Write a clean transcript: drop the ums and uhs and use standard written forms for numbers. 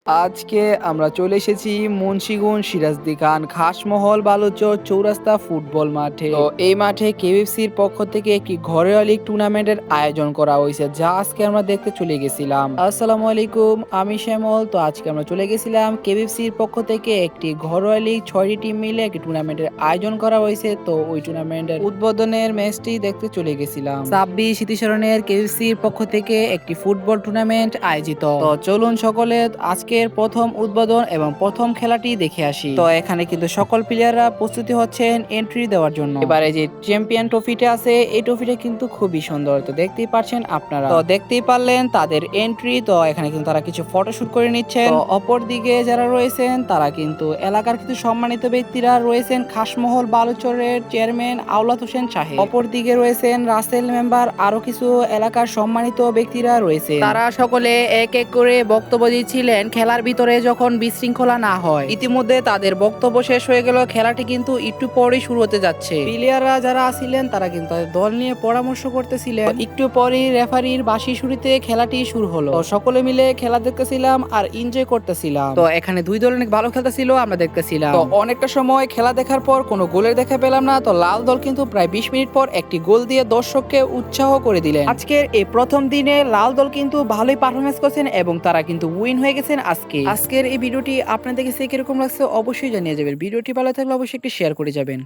আজকে আমরা চলে এসেছি মুন্সিগঞ্জ সিরাজদি খান খাসমহল বালুচর চৌরাস্তা ফুটবল মাঠে। তো এই মাঠে কেএফসির পক্ষ থেকে একটি ঘরোয়া লীগ টুর্নামেন্টের আয়োজন করা হয়েছে, যা আজকে আমরা দেখতে চলে গেছিলাম। আসসালামু আলাইকুম, আমি শ্যামল। তো আজকে আমরা চলে গেছিলাম কেএফসির পক্ষ থেকে একটি ঘরোয়া লীগ 6টি টিম মিলে একটি টুর্নামেন্টের আয়োজন করা হয়েছে। তো ওই টুর্নামেন্টের উদ্বোধনের ম্যাচটি দেখতে চলে গেছিলাম। 26 স্মৃতিচারণের কেএফসির পক্ষ থেকে একটি ফুটবল টুর্নামেন্ট আয়োজিত। তো চলুন সকলে আজকের প্রথম উদ্বোধন এবং প্রথম খেলাটি দেখে আসি। তো এখানে কিন্তু সকল প্লেয়াররা প্রস্তুতি হচ্ছেন এন্ট্রি দেওয়ার জন্য। এবারে যে চ্যাম্পিয়ন ট্রফিটা আছে, এই ট্রফিটা কিন্তু খুবই সুন্দর। তো দেখতেই পাচ্ছেন আপনারা, তো দেখতেই পারলেন তাদের এন্ট্রি। তো এখানে কিন্তু তারা কিছু ফটোশুট করে নিচ্ছেন। তো অপর দিকে যারা রয়েছেন তারা কিন্তু এলাকার কিছু সম্মানিত ব্যক্তিরা রয়েছেন। খাসমহল বালুচরের চেয়ারম্যান আওলাদ হোসেন সাহেব, অপর দিকে রয়েছেন রাসেল মেম্বার, আরো কিছু এলাকার সম্মানিত ব্যক্তিরা রয়েছে। তারা সকলে এক এক করে বক্তব্য দিচ্ছিলেন খেলার ভিতরে যখন বিশৃঙ্খলা না হয়। ইতিমধ্যে তাদের বক্তব্য শেষ হয়ে গেল, খেলাটি কিন্তু একটু পরেই শুরু হতে যাচ্ছে। প্লেয়াররা যারা আছিলেন তারা কিন্তু তাদের দল নিয়ে পরামর্শ করতেছিলেন। একটু পরেই রেফারির বাঁশি শুরুতে খেলাটি শুরু হলো। তো সকলে মিলে খেলা দেখতেছিলাম আর এনজয় করতেছিলাম। তো এখানে দুই দল অনেক ভালো খেলতেছিল, আমরা দেখতেছিলাম। তো অনেকটা সময় খেলা দেখার পর কোনো গোলের দেখা পেলাম না। তো লাল দল কিন্তু প্রায় 20 মিনিট পর একটি গোল দিয়ে দর্শককে উৎসাহ করে দিলেন। আজকের এই প্রথম দিনে লাল দল কিন্তু ভালোই পারফরমেন্স করছেন এবং তারা কিন্তু উইন হয়ে গেছেন। আজকের এই ভিডিওটি আপনাদের কাছে কিরকম লাগছে অবশ্যই জানিয়ে যাবেন। ভিডিওটি ভালো থাকলে অবশ্যই একটি শেয়ার করে যাবেন।